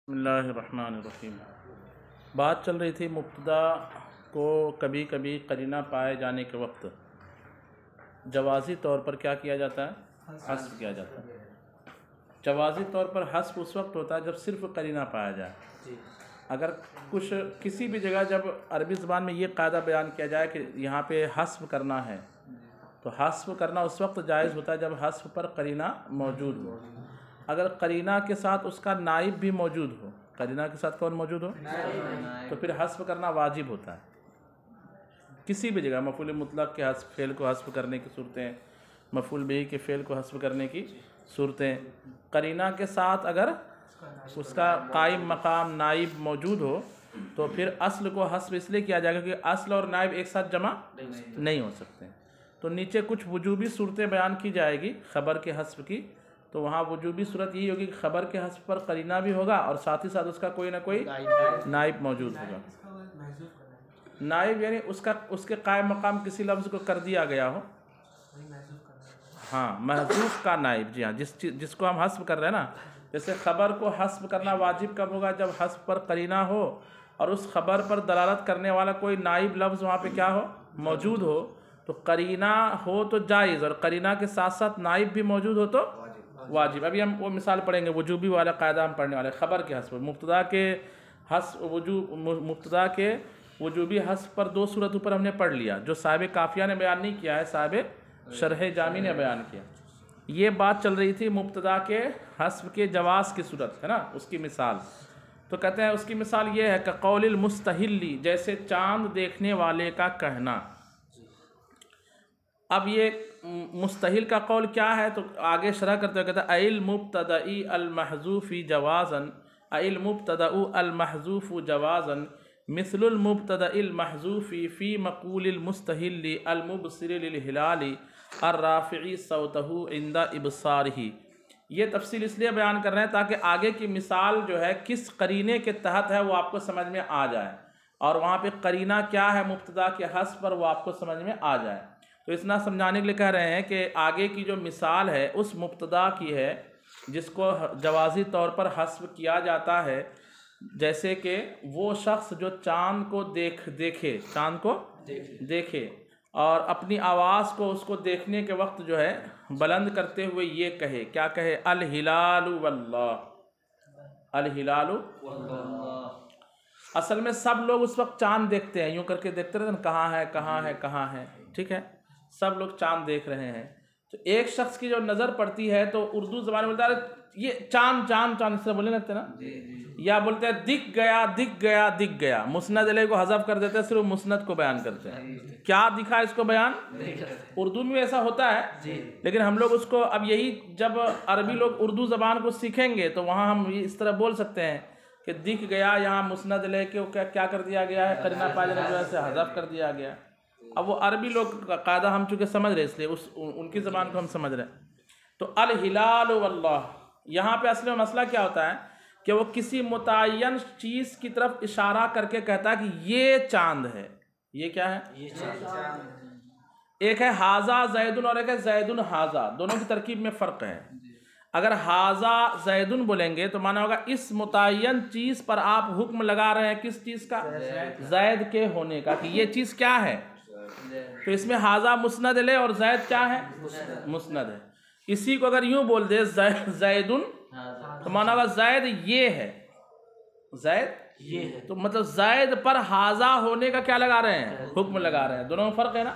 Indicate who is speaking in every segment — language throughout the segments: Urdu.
Speaker 1: بسم اللہ الرحمن الرحیم۔ بات چل رہی تھی مبتدا کو کبھی کبھی قرینہ پائے جانے کے وقت جوازی طور پر کیا کیا جاتا ہے؟ حذف کیا جاتا ہے۔ جوازی طور پر حذف اس وقت ہوتا ہے جب صرف قرینہ پایا جائے۔ اگر کسی بھی جگہ جب عربی زبان میں یہ قاعدہ بیان کیا جائے کہ یہاں پہ حذف کرنا ہے تو حذف کرنا اس وقت جائز ہوتا ہے جب حذف پر قرینہ موجود ہو۔ اگر قرینہ کے ساتھ اس کا نائب بھی موجود ہو، قرینہ کے ساتھ کون موجود ہو تو پھر حذف کرنا واجب ہوتا ہے۔ کسی بھی جگہ مفعول مطلق کے حذف فعل کو حذف کرنے کی صورتیں، مفعول بہ کے فعل کو حذف کرنے کی صورتیں، قرینہ کے ساتھ اگر اس کا قائم مقام نائب موجود ہو تو پھر اصل کو حذف اس لیے کیا جائے گا کہ اصل اور نائب ایک ساتھ جمع نہیں ہو سکتے۔ تو نیچے کچھ وجوبی صورتیں بیان کی جائے گی خبر کے حذف کی، تو وہاں وجوبی صورت یہی ہوگی کہ خبر کے حذف پر قرینہ بھی ہوگا اور ساتھ ہی ساتھ اس کا کوئی نہ کوئی نائب موجود ہوگا۔ نائب یعنی اس کے قائم مقام کسی لفظ کو کر دیا گیا ہو، ہاں محذوف کا نائب، جی ہاں جس کو ہم حذف کر رہے ہیں نا، جیسے خبر کو حذف کرنا واجب کب ہوگا؟ جب حذف پر قرینہ ہو اور اس خبر پر دلالت کرنے والا کوئی نائب لفظ وہاں پہ کیا ہو؟ موجود ہو۔ تو قرینہ ہو تو جائز اور قرینہ کے ساتھ ساتھ نائب بھی موجود ہو تو واجب۔ ابھی ہم وہ مثال پڑھیں گے، وجوبی والا قاعدہ ہم پڑھنے والے، خبر کے حذف مبتدا کے وجوبی حذف پر دو صورتوں پر ہم نے پڑھ لیا، جو صاحب کافیہ نے بیان نہیں کیا ہے، صاحب شرح جامی نے بیان کیا۔ یہ بات چل رہی تھی مبتدا کے حذف کے جواز کی صورت ہے نا، اس کی مثال تو کہتے ہیں اس کی مثال یہ ہے کہ قول المستحلی، جیسے چاند دیکھنے والے کا کہنا۔ اب یہ مستحل کا قول کیا ہے تو آگے شرح کرتے ہوئے کہتا ہے اِل مبتدئی المحذوف جوازاً، اِل مبتدأ المحذوف جوازاً مثل المبتدأ المحذوف فی مقول المستحل المبصر للہلال الرافع صوتہ عند ابصارہ۔ یہ تفصیل اس لیے بیان کر رہے ہیں تاکہ آگے کی مثال جو ہے کس قرینے کے تحت ہے وہ آپ کو سمجھ میں آ جائے، اور وہاں پہ قرینہ کیا ہے مبتدا کے حذف پر وہ آپ کو سمجھ میں آ جائے۔ تو اتنا سمجھانے کے لیے کہہ رہے ہیں کہ آگے کی جو مثال ہے اس مبتدا کی ہے جس کو جوازی طور پر حذف کیا جاتا ہے، جیسے کہ وہ شخص جو چاند کو دیکھے اور اپنی آواز کو اس کو دیکھنے کے وقت جو ہے بلند کرتے ہوئے یہ کہے، کیا کہے؟ الہلال واللہ، الہلال واللہ۔ اصل میں سب لوگ اس وقت چاند دیکھتے ہیں، یوں کر کے دیکھتے رہتے ہیں کہاں ہے کہاں ہے کہاں ہے، ٹھیک ہے، سب لوگ چاند دیکھ رہے ہیں۔ تو ایک شخص کی جو نظر پڑتی ہے تو اردو زبان میں بولتا ہے یہ چاند چاند چاند، اس سے بولنے لگتے ہیں نا، یا بولتے ہیں دکھ گیا دکھ گیا دکھ گیا، مسند علیہ کو حذف کر دیتے ہیں، صرف مسند کو بیان کرتے ہیں۔ کیا دکھا اس کو بیان؟ اردو میں ایسا ہوتا ہے، لیکن ہم لوگ اس کو اب یہی جب عربی لوگ اردو زبان کو سیکھیں گے تو وہاں ہم اس طرح بول سکتے ہیں کہ دکھ گیا، یہاں مسند علیہ کو کیا کر دیا گیا ہے؟ قرینہ پائے جانے کی وجہ سے حذف کر دیا گیا۔ اب وہ عربی لوگ کا قاعدہ ہم چونکہ سمجھ رہے اس لیے ان کی زبان کو ہم سمجھ رہے ہیں۔ تو الہلال واللہ، یہاں پہ اصل میں مسئلہ کیا ہوتا ہے کہ وہ کسی متعین چیز کی طرف اشارہ کر کے کہتا ہے کہ یہ چاند ہے۔ یہ کیا ہے؟ یہ چاند۔ ایک ہے ھذا زید اور ایک ہے زید ھذا، دونوں کی ترکیب میں فرق ہے۔ اگر ھذا زید بولیں گے تو مانا ہوگا اس متعین چیز پر آپ حکم لگا رہے ہیں، کس چیز کا؟ زید کے ہونے کا، کہ یہ چیز کیا ہے۔ تو اس میں ھذا مسند علیہ اور زید کیا ہے؟ مسند ہے۔ اسی کو اگر یوں بول دے زید تو مانا ہوگا زید یہ ہے، زید یہ ہے، تو مطلب زید پر ھذا ہونے کا کیا لگا رہے ہیں؟ حکم لگا رہے ہیں۔ دونوں میں فرق ہے نا،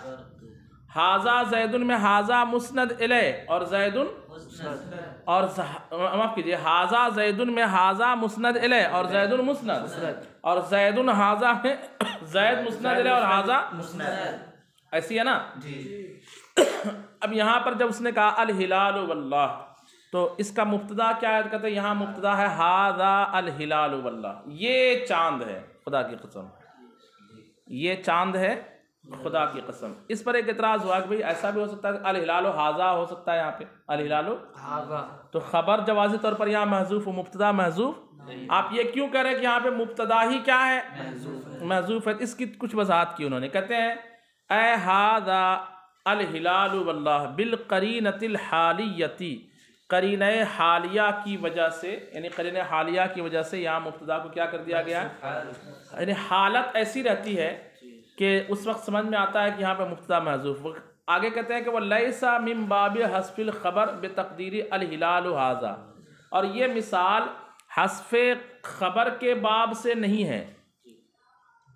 Speaker 1: ھذا زید میں ھذا مسند علیہ اور زید، اور معاف کیجیے، ھذا زید میں ھذا مسند علیہ اور زید مسند، اور زید ھذا میں زید مسند علیہ اور ھذا مسند، ایسی ہے نا۔ اب یہاں پر جب اس نے کہا الہلال واللہ تو اس کا مبتدا کیا ہے؟ کہتے ہیں یہاں مبتدا ہے ھذا الہلال واللہ، یہ چاند ہے خدا کی قسم، یہ چاند ہے خدا کی قسم۔ اس پر ایک اعتراض ہوا کہ بھئی ایسا بھی ہو سکتا ہے الہلال ھذا ہو سکتا ہے، یہاں پہ الہلال ھذا، تو خبر جوازی طور پر یہاں محذوف و مبتدا محذوف، آپ یہ کیوں کہہ رہے ہیں کہ یہاں پہ مبتدا ہی کیا ہے؟ محذوف ہے؟ اس کی کچھ وضاحت کی انہوں نے، کہتے ہیں اے ھذا الہلال واللہ بالقرینۃ الحالیۃ قرینہ حالیہ کی وجہ سے، یعنی قرینہ حالیہ کی وجہ سے یہاں مبتدا کو کیا کر دیا گیا ہے، یعنی حالت ایسی رہتی ہے کہ اس وقت سمجھ میں آتا ہے کہ یہاں پہ مبتدا محذوف۔ آگے کہتے ہیں کہ وَلَيْسَ مِن بَابِ حذف الخبر بتقدیر الہلال ھذا، اور یہ مثال حذف خبر کے باب سے نہیں ہے،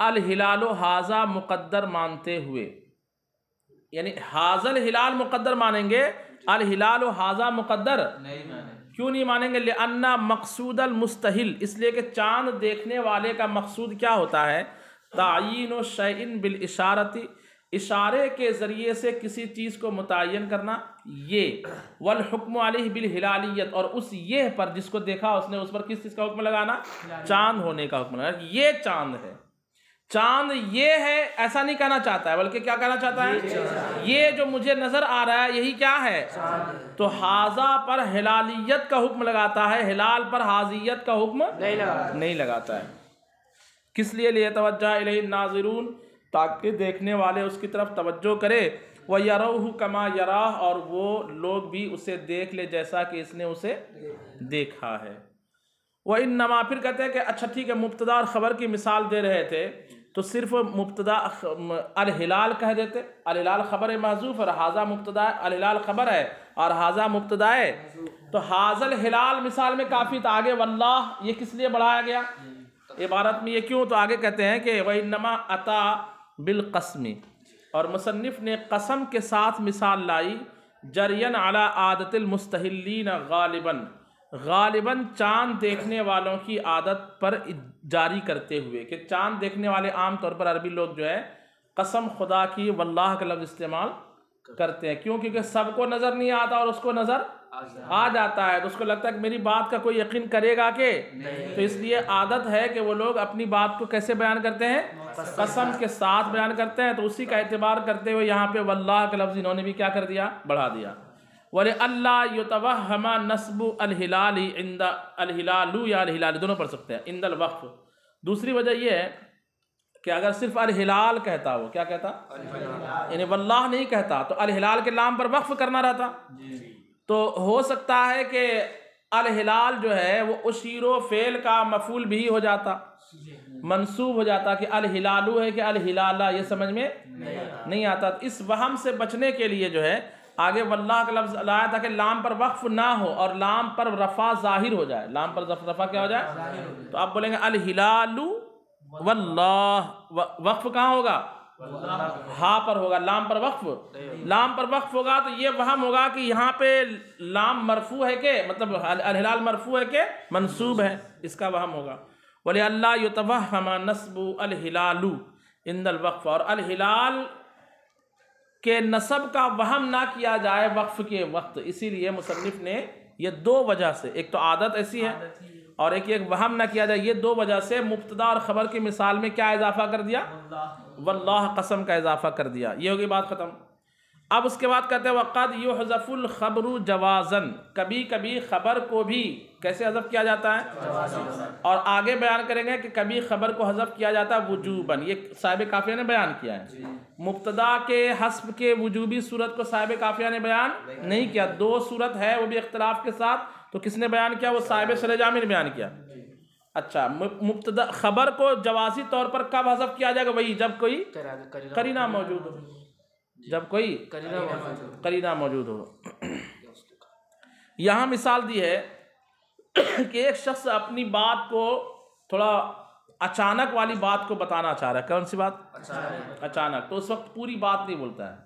Speaker 1: الہلال ھذا مقدر مانتے ہوئے، یعنی ھذا الہلال مقدر مانیں گے، الہلال ھذا مقدر کیوں نہیں مانیں گے؟ لأن مقصود المستحل، اس لیے کہ چاند دیکھنے والے کا مقصود کیا ہوتا ہے؟ تعیین شیء بالاشارۃ، اشارے کے ذریعے سے کسی چیز کو متعین کرنا، یہ والحکم علیہ بالہلالیت، اور اس یہ پر جس کو دیکھا اس نے اس پر کس چیز کا حکم لگانا؟ چاند ہونے کا حکم لگانا، یہ چاند ہے، چاند یہ ہے ایسا نہیں کہنا چاہتا ہے، بلکہ کیا کہنا چاہتا ہے؟ یہ جو مجھے نظر آ رہا ہے یہی کیا ہے؟ تو ھذا پر ہلالیت کا حکم لگاتا ہے، ہلال پر حاضیت کا حکم نہیں لگاتا ہے۔ کس لیے؟ لیتوجہ الیہ الناظرون، تاکہ دیکھنے والے اس کی طرف توجہ کرے، وَيَرَوْهُ كَمَا يَرَاهُ، اور وہ لوگ بھی اسے دیکھ لے جیسا کہ اس نے اسے دیکھا ہے۔ وَإِنَّمَا، پھر کہتے ہیں کہ اچھا ٹھیک ہے، مبتدا اور خبر کی مثال دے رہے تھے تو صرف مبتدا الہلال کہہ دیتے، الہلال خبر محذوف اور ھذا مبتدا، الہلال خبر ہے اور ھذا مبتدا ہے، تو ھذا الہلال مثال میں کافی تھا۔ آگے واللہ یہ کس لیے بڑھایا گیا عبارت میں؟ یہ کیوں؟ تو آگے کہتے ہیں کہ وَإِنَّمَا أَتَى بِالْقَسْمِ، اور مصنف نے قسم کے ساتھ مثال لائی، جریاً علی عادت المستحلین غالباً، غالباً چاند دیکھنے والوں کی عادت پر جاری کرتے ہوئے، کہ چاند دیکھنے والے عام طور پر عربی لوگ جو ہے قسم خدا کی واللہ کا لفظ استعمال کرتے ہیں، کیوں؟ کیونکہ سب کو نظر نہیں آتا اور اس کو نظر آ جاتا ہے، تو اس کو لگتا ہے کہ میری بات کا کوئی یقین کرے گا کہ تو اس لیے عادت ہے کہ وہ لوگ اپنی بات کو کیسے بیان کرتے ہیں؟ قسم کے ساتھ بیان کرتے ہیں، تو اسی کا اعتبار کرتے ہوئے یہاں پہ واللہ کا لفظ انہوں نے بھی کیا کر دیا؟ بڑھا دیا۔ وَلِأَلَّا يُتَوَہَّمَ نَصْبُ الْہِلَالِ عِنْدَ الْہِلَالُ، یا الْہِلَالِ دونوں پڑھ سکتے ہیں، عِنْدَ الْوَقْفِ۔ دوسری وجہ یہ ہے کہ اگر صرف الہلال کہتا، وہ کیا کہتا؟ یعنی واللہ نہیں کہتا، تو الہلال کے لام پر وقف کرنا رہتا، تو ہو سکتا ہے کہ الہلال جو ہے وہ اشیر و فعل کا مفعول بھی ہو جاتا، منصوب ہو جاتا کہ الہلالو ہے کہ الہلالہ، یہ سمجھ میں نہیں آتا۔ اس وہم سے بچنے کے لیے جو ہے آگے واللہ کا لفظ لایا تھا کہ لام پر وقف نہ ہو اور لام پر رفع ظاہر ہو جائے، لام پر رفع کیا ہو جائے؟ تو آپ بولیں گے الہلالو واللہ، وقف کہاں ہوگا؟ ہاں پر ہوگا، لام پر وقف، لام پر وقف ہوگا تو یہ وہم ہوگا کہ یہاں پہ لام مرفوع ہے کہ مطلب الہلال مرفوع ہے کہ منصوب ہے، اس کا وہم ہوگا۔ وَلِأَلَّا يُتَوَہَّمَ نَصْبُ الْہِلَالُ عِنْدَ الْوَقْفِ، اور الہلال کے نصب کا وہم نہ کیا جائے وقف کے وقت، اسی لیے مصنف نے یہ دو وجہ سے، ایک تو عادت ایسی ہے اور ایک وہم نہ کیا جائے، یہ دو وجہ سے مبتدا اور خبر کی مثال میں کیا اضافہ کر دیا؟ واللہ قسم کا اضافہ کر دیا۔ یہ ہوگی بات ختم۔ اب اس کے بعد کہتے ہیں وَقَدْ يُحْذَفُ الْخَبْرُ جَوَازًا، کبھی کبھی خبر کو بھی کیسے حذف کیا جاتا ہے؟ اور آگے بیان کریں گے کہ کبھی خبر کو حذف کیا جاتا ہے وجوباً، یہ صاحب قافیہ نے بیان کیا ہے۔ مبتدا کے حذف کے وجوبی صورت کو صاحب قافیہ نے بیان نہیں کیا، دو صورت ہے وہ بھی اختلاف کے ساتھ، تو کس نے بیان کیا؟ وہ صاحب شرح جامی نے بیان کیا۔ اچھا، مبتدا خبر کو جوازی طور پر کب حذف کیا جائے گا؟ وہی جب کوئی قرینہ موجود ہو، جب کوئی قرینہ موجود ہو۔ یہاں مثال دی ہے کہ ایک شخص اپنی بات کو تھوڑا اچانک والی بات کو بتانا چاہ رہا ہے۔ کون سی بات؟ اچانک، تو اس وقت پوری بات نہیں بولتا ہے،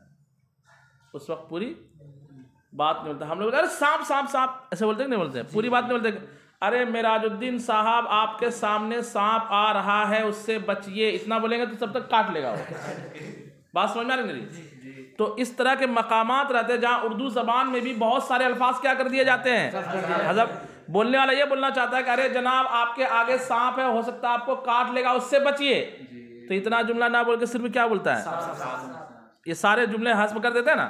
Speaker 1: اس وقت پوری بات نہیں بولتا۔ ہم لوگ ارے سانپ سانپ سانپ ایسے بولتے کہ نہیں بولتے؟ پوری بات نہیں بولتے، ارے معراج الدین صاحب آپ کے سامنے سانپ آ رہا ہے، اس سے بچیے، اتنا بولیں گے تو سب تک کاٹ لے گا وہ۔ بات سمجھ میں آ رہی ہے؟ تو اس طرح کے مقامات رہتے ہیں جہاں اردو زبان میں بھی بہت سارے الفاظ کیا کر دیے جاتے ہیں حذف۔ بولنے والا یہ بولنا چاہتا ہے کہ ارے جناب آپ کے آگے سانپ ہے، ہو سکتا ہے آپ کو کاٹ لے گا، اس سے بچیے، تو اتنا جملہ نہ بول کے صرف کیا بولتا ہے؟ یہ سارے جملے حذف کر دیتے ہیں نا۔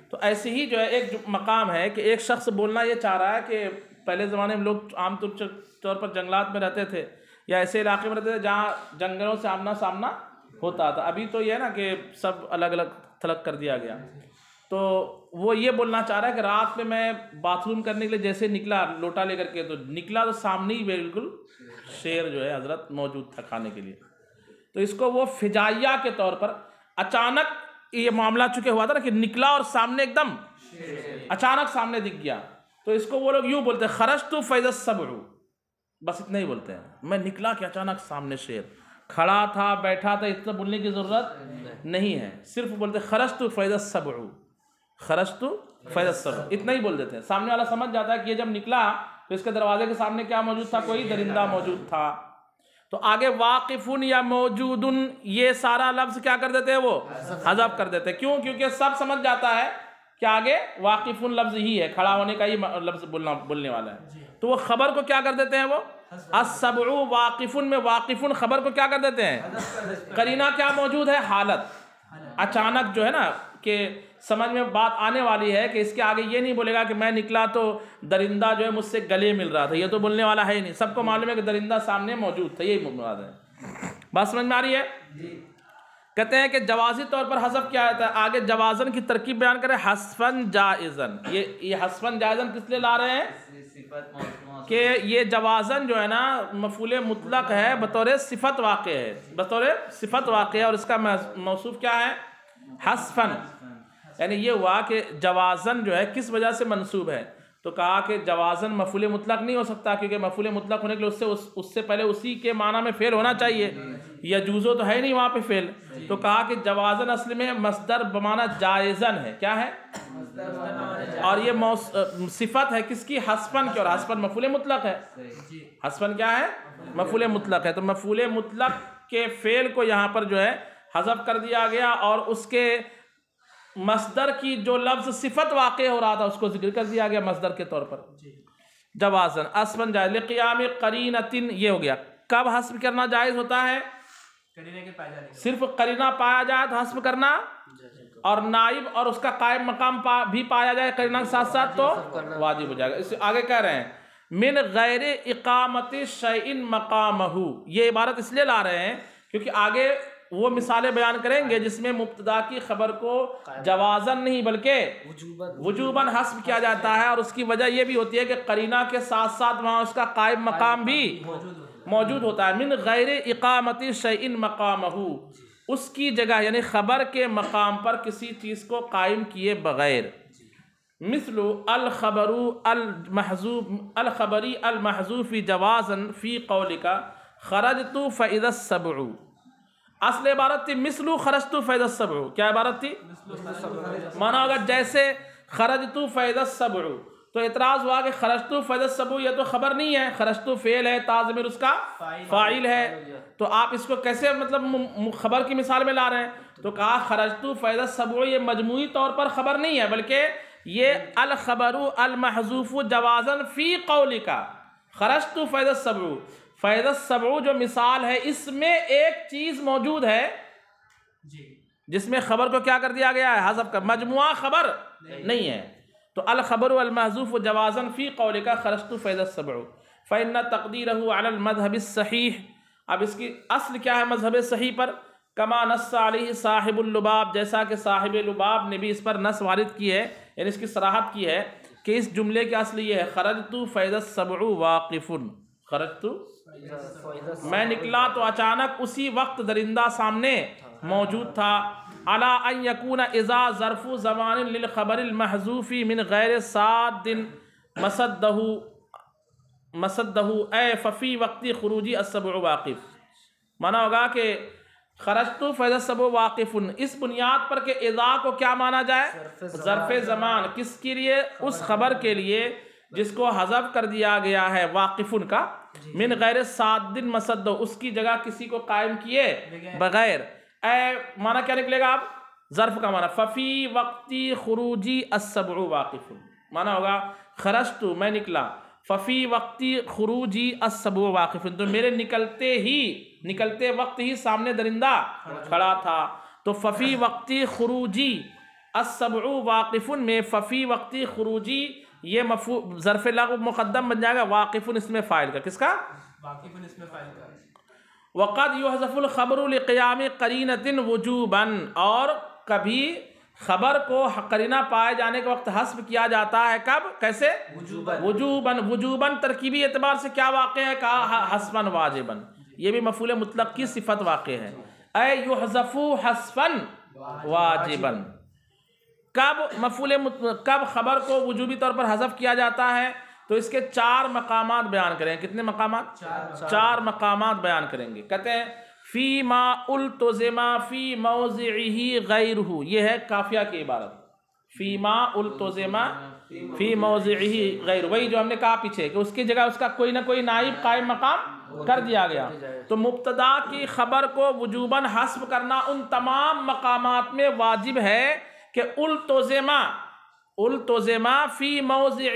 Speaker 1: تو ایسے ہی جو ہے ایک مقام ہے کہ ایک شخص بولنا یہ چاہ رہا ہے کہ پہلے زمانے میں لوگ عام طور پر جنگلات میں رہتے تھے یا ایسے علاقے میں رہتے تھے جہاں جنگلوں سے آمنا سامنا ہوتا تھا، ابھی تو یہ ہے نا کہ سب الگ الگ تھلگ کر دیا گیا، تو وہ یہ بولنا چاہ رہا ہے کہ رات میں میں باتھ روم کرنے کے لیے جیسے نکلا لوٹا لے کر کے، تو نکلا تو سامنے ہی بالکل شیر جو ہے حضرت موجود تھا کھانے کے لیے. تو اس کو وہ فجائیہ کے طور پر اچانک یہ معاملہ چونکہ ہوا تھا نا کہ نکلا اور سامنے ایک دم اچانک سامنے دکھ گیا، تو اس کو وہ لوگ یوں بولتے ہیں خرجت فاذا السبع، بس اتنا ہی بولتے ہیں، میں نکلا کہ اچانک سامنے شیر کھڑا تھا بیٹھا تھا، اتنا بولنے کی ضرورت نہیں ہے، صرف بولتے خرجت فاذا السبع، خرجت فاذا السبع، اتنا ہی بول دیتے ہیں. سامنے والا سمجھ جاتا ہے کہ یہ جب نکلا تو اس کے دروازے کے سامنے کیا موجود تھا؟ کوئی درندہ موجود تھا. تو آگے واقفن یا موجودن یہ سارا لفظ کیا کر دیتے ہیں؟ وہ حذف کر دیتے ہیں. کیوں؟ کیونکہ سب سمجھ جاتا ہے کہ آگے واقفن لفظ ہی ہے، کھڑا ہونے کا ہی لفظ بولنے والا ہے. تو وہ خبر کو کیا کر دیتے ہیں؟ وہ السبع واقفن میں واقفن خبر کو کیا کر دیتے ہیں؟ قرینہ کیا موجود ہے؟ حالت. اچانک جو ہے نا کہ سمجھ میں بات آنے والی ہے کہ اس کے آگے یہ نہیں بولے گا کہ میں نکلا تو درندہ جو ہے مجھ سے گلے مل رہا تھا، یہ تو بولنے والا ہے ہی نہیں. سب کو معلوم ہے کہ درندہ سامنے موجود تھا، یہی مراد ہے. بات سمجھ میں آ رہی ہے؟ کہتے ہیں کہ جوازی طور پر حذف کیا جاتا ہے. آگے جوازن کی ترکیب بیان کرے حذفاً جائزاً. یہ حذفاً جائزاً کس لیے لا رہے ہیں؟ کہ یہ جوازن جو ہے نا مفعول مطلق ہے، بطور صفت واقع ہے، بطور صفت واقع ہے، اور اس کا موصوف کیا ہے؟ حذفاً. یعنی یہ ہوا کہ جوازن جو ہے کس وجہ سے منصوب ہے؟ تو کہا کہ جوازن مفعول مطلق نہیں ہو سکتا، کیونکہ مفعول مطلق ہونے کے لیے اس سے پہلے اسی کے معنی میں فعل ہونا چاہیے. یجوزو تو ہے نہیں وہاں پہ فعل. تو کہا کہ جوازن اصل میں مصدر بمعنی جائزن ہے. کیا ہے؟ اور یہ صفت ہے کس کی؟ حذفاً کی، اور حذفاً مفعول مطلق ہے. حذفاً کیا ہے؟ مفعول مطلق ہے. تو مفعول مطلق کے فعل کو یہاں پر جو ہے حذف کر دیا گیا، اور اس کے مصدر کی جو لفظ صفت واقع ہو رہا تھا اس کو ذکر کر دیا گیا مصدر کے طور پر. جوازن اسمن جائز لقیام قرینتن، یہ ہو گیا. کب حذف کرنا جائز ہوتا ہے؟ صرف قرینہ پایا جائے تو حذف کرنا، اور نائب اور اس کا قائم مقام بھی پایا جائے قرینہ کے ساتھ ساتھ تو واجب ہو جائے گا. اس سے آگے کہہ رہے ہیں من غیر اقامت شیء مقامہ. یہ عبارت اس لیے لا رہے ہیں کیونکہ آگے وہ مثالیں بیان کریں گے جس میں مبتدا کی خبر کو جوازن نہیں بلکہ وجوباً حذف کیا جاتا ہے، اور اس کی وجہ یہ بھی ہوتی ہے کہ قرینہ کے ساتھ ساتھ وہاں اس کا قائم مقام بھی موجود ہوتا ہے. من غیر اقامت شیء مقامہ، اس کی جگہ یعنی خبر کے مقام پر کسی چیز کو قائم کیے بغیر. مثل الخبری المحذوف جوازن فی قولک خرجت فاذا السبع. اصل عبارت تھی مثل خرجت فاذا السبع. کیا عبارت تھی؟ مانا ہوگا جیسے خرجت فاذا السبع. تو اعتراض ہوا کہ خرجت فاذا السبع یہ تو خبر نہیں ہے، خرجت فعل ہے، تا ضمیر اس کا فاعل ہے، تو آپ اس کو کیسے مطلب خبر کی مثال میں لا رہے ہیں؟ تو کہا خرجت فاذا السبع یہ مجموعی طور پر خبر نہیں ہے، بلکہ یہ الخبر المحذوف جوازا فی قولک خرجت فاذا السبع. فاذا السبع جو مثال ہے اس میں ایک چیز موجود ہے جس میں خبر کو کیا کر دیا گیا ہے؟ حذف کر. مجموعہ خبر نہیں ہے. تو الخبر المحذوف جوازا فی قولک خرجت فاذا السبع فإن تقدیرہ علی المذہب الصحیح. اب اس کی اصل کیا ہے مذہب صحیح پر؟ کما نص علیہ صاحب اللباب، جیسا کہ صاحب لباب نے بھی اس پر نص وارد کی ہے، یعنی اس کی صراحت کی ہے کہ اس جملے کی اصل یہ ہے خرجت فاذا السبع واقف. خرجت میں نکلا تو اچانک اسی وقت درندہ سامنے موجود تھا. علی ان یکون اذا ظرف زمان للخبر المحذوف من غیر صاد مسدہ اے ففی وقت خروجی السبع واقف. مانا ہوگا کہ خرجت فاذا السبع واقف اس بنیاد پر کہ اذا کو کیا مانا جائے؟ ظرف زمان. کس کے لیے؟ اس خبر کے لیے جس کو حذف کر دیا گیا ہے واقفن کا، من غیر صاد مسدہ اس کی جگہ کسی کو قائم کیے بغیر. اے مانا کیا نکلے گا اب؟ ظرف کا مانا ففی وقتی خروجی السبع واقف. مانا ہوگا خرجت میں نکلا، ففی وقتی خروجی السبع واقف تو میرے نکلتے وقت ہی سامنے درندہ کھڑا تھا. تو ففی وقتی خروجی السبع واقف میں ففی وقتی خروجی یہ ظرف لغو مقدم بن جائے گا، واقف اسم فاعل کا. کس کا؟ واقف اسم فاعل کا. وقد یحذف الخبر لقیام قرینۃ وجوبا، اور کبھی خبر کو قرینہ پائے جانے کے وقت حذف کیا جاتا ہے کب کیسے وجوباً وجوباً ترکیبی اعتبار سے کیا واقع ہے کہا حذفاً واجباً یہ بھی مفعول مطلق کی صفت واقع ہے اے یحذف حذفاً واجباً کب خبر کو وجوبی طور پر حذف کیا جاتا ہے تو اس کے 4 مقامات بیان کریں کتنے مقامات 4 مقامات بیان کریں گے کہتے ہیں فی ما التزم فی موضعہ غیرہ یہ ہے قافیہ کی عبارت فی ما التزم فی موضعہ غیرہ وہی جو ہم نے کہا پیچھے کہ اس کی جگہ اس کا کوئی نہ کوئی نائب قائم مقام کر دیا گیا تو مبتدا کی خبر کو وجوباً حذف کرنا ان تمام مقامات میں واجب ہے کہ التزم فی موضعہ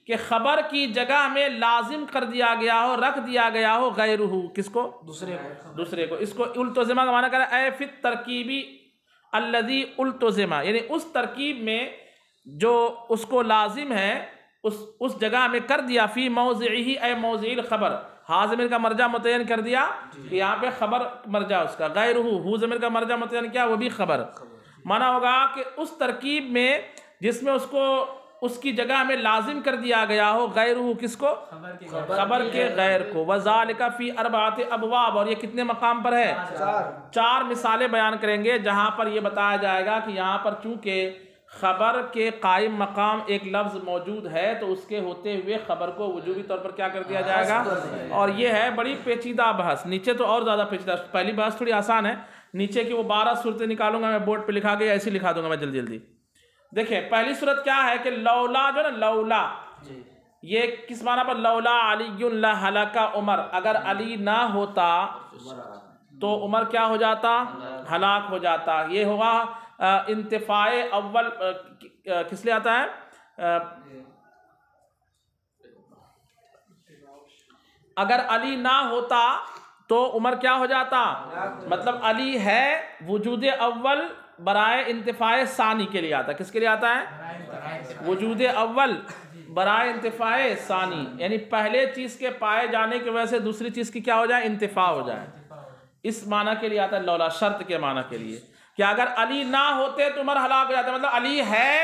Speaker 1: کہ خبر کی جگہ میں لازم کر دیا گیا ہو رکھ دیا گیا ہو غیرہ کس کو دوسرے کو اس کو التزمہ کا معنی کر رہا ہے اے فی الترکیبی الذی التزمہ یعنی اس ترکیب میں جو اس کو لازم ہے اس جگہ میں کر دیا فی موضعہ اے موضع الخبر ہا ضمیر کا مرجع متعین کر دیا کہ یہاں پہ خبر مرجع اس کا غیرہ ہو ضمیر کا مرجع متعین کیا وہ بھی خبر معنی ہوگا کہ اس ترکیب میں جس میں اس کو اس کی جگہ میں لازم کر دیا گیا ہو غیرہ کس کو خبر کے غیر کو وذالک فی 4 ابواب اور یہ کتنے مقام پر ہے 4 مثالیں بیان کریں گے جہاں پر یہ بتایا جائے گا کہ یہاں پر چونکہ خبر کے قائم مقام ایک لفظ موجود ہے تو اس کے ہوتے ہوئے خبر کو وجوبی طور پر کیا کر دیا جائے گا اور یہ ہے بڑی پیچیدہ بحث نیچے تو اور زیادہ پیچیدہ پہلی بحث تھوڑی آسان ہے نیچے کی وہ 12 صورتیں نکالوں گا میں بورڈ پہ لکھا کے ایسے لکھا دوں گا میں جلدی دیکھیں پہلی صورت کیا ہے کہ لولا جو نا لولا یہ کس معنی پر لولا علی لہلک عمر اگر علی نہ ہوتا تو عمر کیا ہو جاتا ہلاک ہو جاتا یہ ہوگا انتفاع اول کس لیے آتا ہے اگر علی نہ ہوتا تو عمر کیا ہو جاتا مطلب علی ہے وجود اول برائے انتفاع ثانی کے لیے آتا ہے کس کے لیے آتا ہے وجود اول برائے انتفاع ثانی یعنی پہلے چیز کے پائے جانے کی وجہ سے دوسری چیز کی کیا ہو جائے انتفاع ہو جائے اس معنی کے لیے آتا ہے لولا شرط کے معنی کے لیے کہ اگر علی نہ ہوتے تو عمر ہلاک ہو جاتا مطلب علی ہے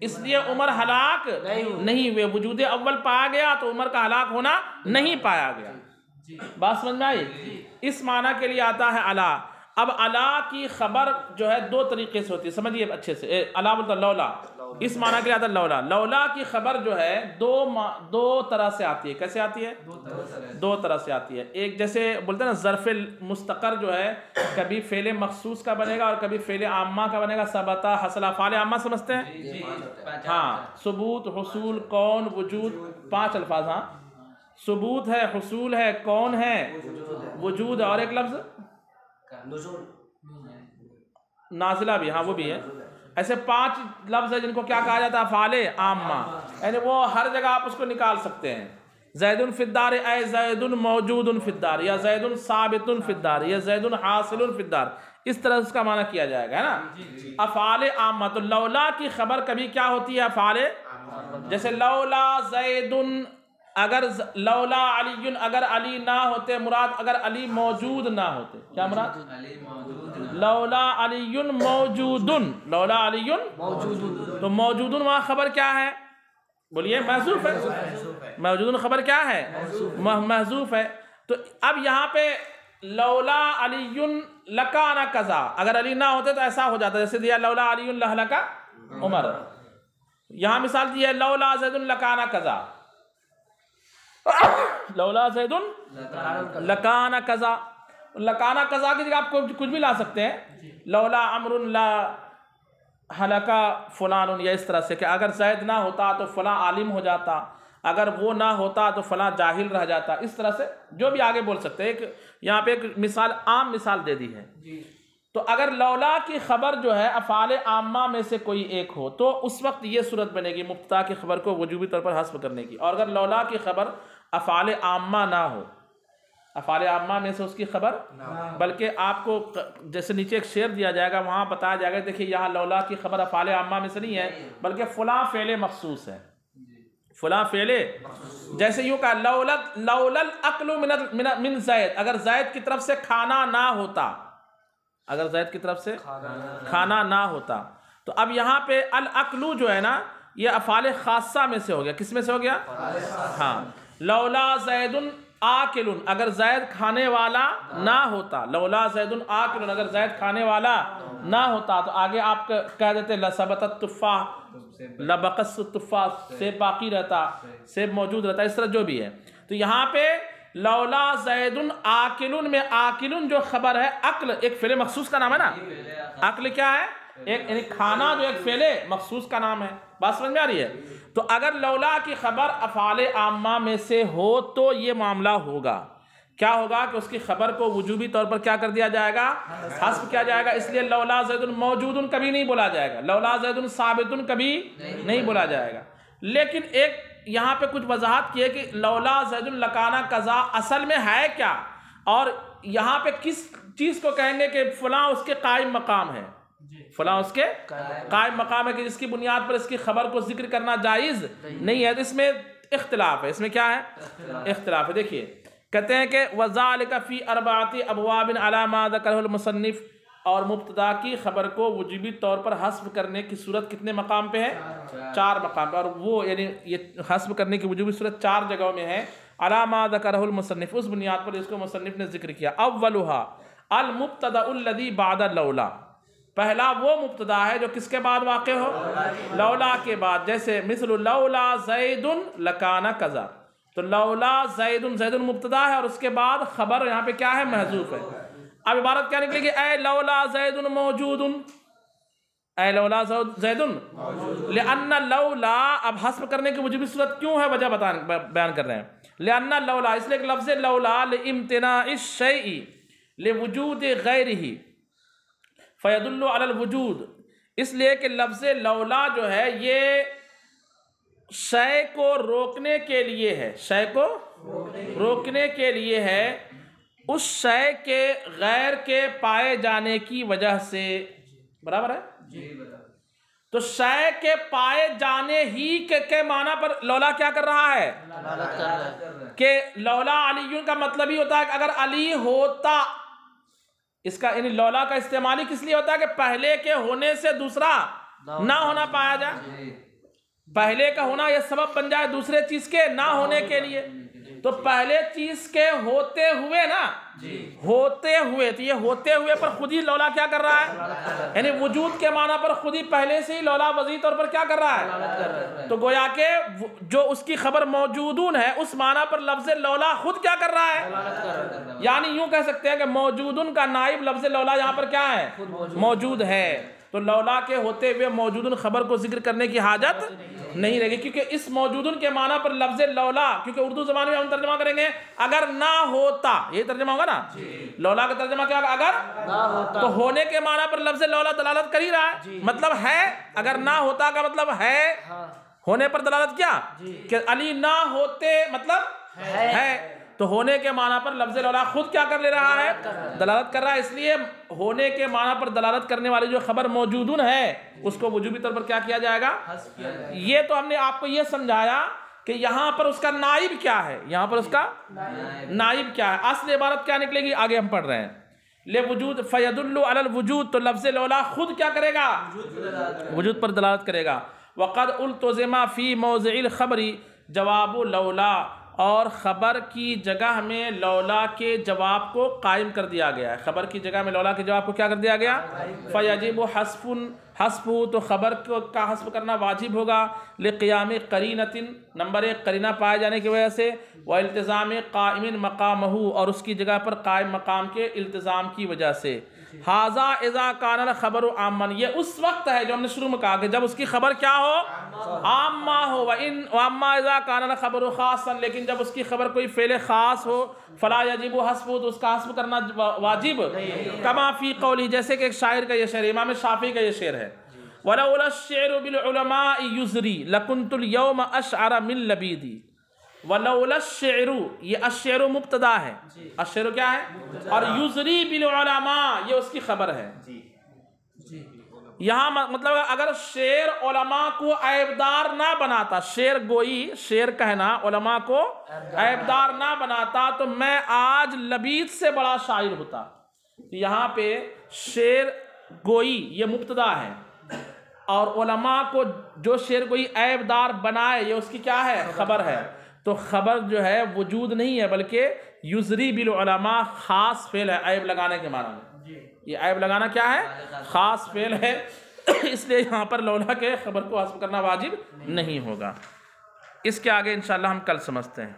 Speaker 1: اس لیے عمر ہلاک نہیں ہوئے وجود اول پایا گیا تو عمر کا ہلاک ہونا نہیں پایا گیا بات سمجھ میں آئی اس معنی کے لیے آتا ہے علا اب علا کی خبر جو ہے 2 طریقے سے ہوتی ہے سمجھیے اچھے سے علا بولتا لولا اس معنی کے لیے آتا ہے لولا لولا کی خبر جو ہے 2 طرح سے آتی ہے کیسے آتی ہے 2 طرح سے آتی ہے ایک جیسے بولتے ہیں نا ظرف مستقر جو ہے کبھی فعل مخصوص کا بنے گا اور کبھی فعل عامہ کا بنے گا ثبتا حصل فعل عامہ سمجھتے ہیں ہاں ثبوت حصول کون وجود 5 الفاظ ہاں ثبوت ہے حصول ہے کون ہے وجود اور ایک لفظ نازلہ بھی ہاں وہ بھی ہے ایسے 5 لفظ ہے جن کو کیا کہا جاتا ہے افعال عامہ یعنی وہ ہر جگہ آپ اس کو نکال سکتے ہیں زید فی الدار اے زید موجود فی الدار یا زید ثابت فی الدار یا زید حاصل فی الدار اس طرح اس کا معنی کیا جائے گا ہے نا افعال عامہ تو لولا کی خبر کبھی کیا ہوتی ہے افعال جیسے لولا زید اگر لولا علی اگر علی نہ ہوتے مراد اگر علی موجود نہ ہوتے کیا مراد لولا علی موجود لولا علی موجود تو موجود وہاں خبر کیا ہے بولیے محذوف ہے موجود خبر کیا ہے محذوف ہے تو اب یہاں پہ لولا علی لکان کذا اگر علی نہ ہوتے تو ایسا ہو جاتا جیسے دیا لولا علی لہلک عمر یہاں مثال دی ہے لولا زید لکان کذا لولا زید لکان کذا لکان کذا کی جگہ آپ کچھ بھی لا سکتے ہیں لولا عمر لا ہلک فلان یا اس طرح سے کہ اگر زید نہ ہوتا تو فلاں عالم ہو جاتا اگر وہ نہ ہوتا تو فلاں جاہل رہ جاتا اس طرح سے جو بھی آگے بول سکتے ہیں یہاں پہ ایک مثال عام مثال دے دی ہے تو اگر لولا کی خبر جو ہے افعال عامہ میں سے کوئی ایک ہو تو اس وقت یہ صورت بنے گی مبتدا کی خبر کو وجوبی طور پر حذف کرنے کی اور اگر لولا کی خبر افعال عامہ نہ ہو افعال عامہ میں سے اس کی خبر بلکہ آپ کو جیسے نیچے ایک شعر دیا جائے گا وہاں بتایا جائے گا دیکھیے یہاں لولا کی خبر افعال عامہ میں سے نہیں ہے بلکہ فلاں فعل مخصوص ہے فلاں فعل جیسے یوں کہا لولا الاکل من زید اگر زید کی طرف سے کھانا نہ ہوتا اگر زید کی طرف سے کھانا نہ ہوتا تو اب یہاں پہ الاکلو جو ہے نا یہ افعال خاصہ میں سے ہو گیا. کس میں سے ہو گیا؟ ہاں. لولا زید آکل، اگر زید کھانے والا نہ ہوتا، لولا زید آکل، اگر زید کھانے والا نہ ہوتا تو آگے آپ کہہ دیتے لثبت التفاح، لبقص التفاح، سیب باقی رہتا، سیب موجود رہتا، اس طرح جو بھی ہے. تو یہاں پہ لولا زید آکل میں آکل جو خبر ہے، عقل ایک فعل مخصوص کا نام ہے نا. عقل کیا ہے؟ ایک یعنی کھانا جو ایک فعل مخصوص کا نام ہے. بات سمجھ میں آ رہی ہے؟ تو اگر لولا کی خبر افعال عامہ میں سے ہو تو یہ معاملہ ہوگا. کیا ہوگا کہ اس کی خبر کو وجوبی طور پر کیا کر دیا جائے گا؟ حذف کیا جائے گا. اس لیے لولا زید موجود کبھی نہیں بولا جائے گا، لولا زید ثابت کبھی نہیں بولا جائے گا. لیکن ایک یہاں پہ کچھ وضاحت کی ہے کہ لولا زید لکانا قضا اصل میں ہے کیا، اور یہاں پہ کس چیز کو کہیں گے کہ فلاں اس کے قائم مقام ہے، فلاں اس کے قائم مقام ہے، کہ جس کی بنیاد پر اس کی خبر کو ذکر کرنا جائز نہیں ہے. تو اس میں اختلاف ہے. اس میں کیا ہے؟ اختلاف ہے. دیکھیے کہتے ہیں کہ وَذَلِكَ فِي أَرْبَعَةِ أَبْوَابٍ عَلَى مَا ذَكَرَهُ الْمُصَنِّفُ، اور مبتدا کی خبر کو وجوبی طور پر حذف کرنے کی صورت کتنے مقام پہ ہے؟ 4 مقام پہ. اور وہ یعنی یہ حذف کرنے کی وجوبی صورت 4 جگہوں میں ہے. عَلَى مَا ذَكَرَهُ الْمُصَنِّفُ، اس بنیاد پر جس کو مصنف نے ذکر کیا. اولها المبتدا الذي بعد لولا، پہلا وہ مبتدا ہے جو کس کے بعد واقع ہو؟ لولا کے بعد. جیسے مثل لولا زید لکان کذا، تو لولا زید، زید مبتدا ہے اور اس کے بعد خبر یہاں پہ کیا ہے؟ محذوف ہے. اب عبارت کیا نکلے گی؟ اے لولا زید موجود، اے لولا زید لأن لولا. اب حذف کرنے کی وجوبی صورت کیوں ہے؟ وجہ بیان کر رہے ہیں. لأن لولا، اس لیے کہ لفظ لولا لامتناع الشیء لوجود غیرہ فیدل علی الوجود، اس لیے کہ لفظ لولا جو ہے یہ شے کو روکنے کے لیے ہے، شے کو روکنے کے لیے ہے، اس شے کے غیر کے پائے جانے کی وجہ سے. برابر ہے؟ تو شے کے پائے جانے ہی کے معنی پر لولا کیا کر رہا ہے؟ کہ لولا علی کا مطلب ہی ہوتا ہے کہ اگر علی ہوتا. اس کا یعنی لولا کا استعمال ہی کس لیے ہوتا ہے کہ پہلے کے ہونے سے دوسرا نہ ہونا پایا جائے، پہلے کا ہونا یہ سبب بن جائے دوسرے چیز کے نہ ہونے کے لیے. تو پہلے چیز کے ہوتے ہوئے نا، ہوتے ہوئے، تو یہ ہوتے ہوئے پر خود ہی لولا کیا کر رہا ہے؟ یعنی وجود کے معنی پر خود ہی پہلے سے ہی لولا وضعی طور پر کیا کر رہا ہے؟ تو گویا کہ جو اس کی خبر موجودون ہے اس معنی پر لفظ لولا خود کیا کر رہا ہے؟ یعنی یوں کہہ سکتے ہیں کہ موجودن کا نائب لفظ لولا یہاں پر کیا ہے؟ موجود ہے. تو لولا کے ہوتے ہوئے موجودن خبر کو ذکر کرنے کی حاجت نہیں رہے گی، کیونکہ اس موجودن کے معنی پر لفظ لولا، کیونکہ اردو زبان میں ہم ترجمہ کریں گے اگر نہ ہوتا، یہ ترجمہ ہوگا نا. لولا کا ترجمہ کیا ہوگا؟ اگر نہ ہوتا. تو ہونے کے معنی پر لفظ لولا دلالت کر ہی رہا ہے، مطلب ہے. اگر نہ ہوتا کا مطلب ہے، ہونے پر دلالت کیا؟ کہ علی نہ ہوتے مطلب ہے. تو ہونے کے معنی پر لفظ لولا خود کیا کر لے رہا ہے؟ دلالت کر رہا ہے. اس لیے ہونے کے معنی پر دلالت کرنے والی جو خبر موجودن ہے اس کو وجوبی طور پر کیا کیا جائے گا؟ یہ تو ہم نے آپ کو یہ سمجھایا کہ یہاں پر اس کا نائب کیا ہے، یہاں پر اس کا نائب کیا ہے. اصل عبارت کیا نکلے گی؟ آگے ہم پڑھ رہے ہیں. لوجود فیدل علی الوجود، تو لفظ لولا خود کیا کرے گا؟ وجود پر دلالت کرے گا. وقد التزم فی موضع الخبر جواب لولا، اور خبر کی جگہ میں لولا کے جواب کو قائم کر دیا گیا ہے. خبر کی جگہ میں لولا کے جواب کو کیا کر دیا گیا؟ فیجب حذف، تو خبر کا حذف کرنا واجب ہوگا. لقیام قرینۃ، نمبر 1 قرینہ پائے جانے کی وجہ سے. والتزام قائم مقامہ، اور اس کی جگہ پر قائم مقام کے التزام کی وجہ سے. ھذا اذا کان الخبر عاما، یہ اس وقت ہے جو ہم نے شروع میں کہا کہ جب اس کی خبر کیا ہو؟ عامہ ہو. واما اذا کان الخبر خاصا، لیکن جب اس کی خبر کوئی فعل خاص ہو، فلا یجب حذف، تو اس کا حذف کرنا واجب. کما فی قولی، جیسے کہ ایک شاعر کا یہ شعر، امام شافعی کا یہ شعر ہے. ولولا الشعر بالعلماء یزری لکنت اليوم اشعر من لبیدی. ولولا الشعر، یہ الشعر مبتدا ہے، الشعر کیا ہے؟ اور یزری بالعلماء یہ اس کی خبر ہے. یہاں مطلب اگر شعر علماء کو عیبدار نہ بناتا، شعر گوئی، شعر کہنا علماء کو عیبدار نہ بناتا تو میں آج لبید سے بڑا شاعر ہوتا. یہاں پہ شعر گوئی یہ مبتدا ہے، اور علماء کو جو شعر کوئی عیب دار بنائے یہ اس کی کیا ہے؟ خبر ہے۔ تو خبر جو ہے وجود نہیں ہے بلکہ یزری بالعلماء خاص فعل ہے عیب لگانے کے معنی میں۔ یہ عیب لگانا کیا ہے؟ خاص فعل ہے، اس لیے یہاں پر لولا کے خبر کو حذف کرنا واجب نہیں ہوگا۔ اس کے آگے انشاءاللہ ہم کل سمجھتے ہیں۔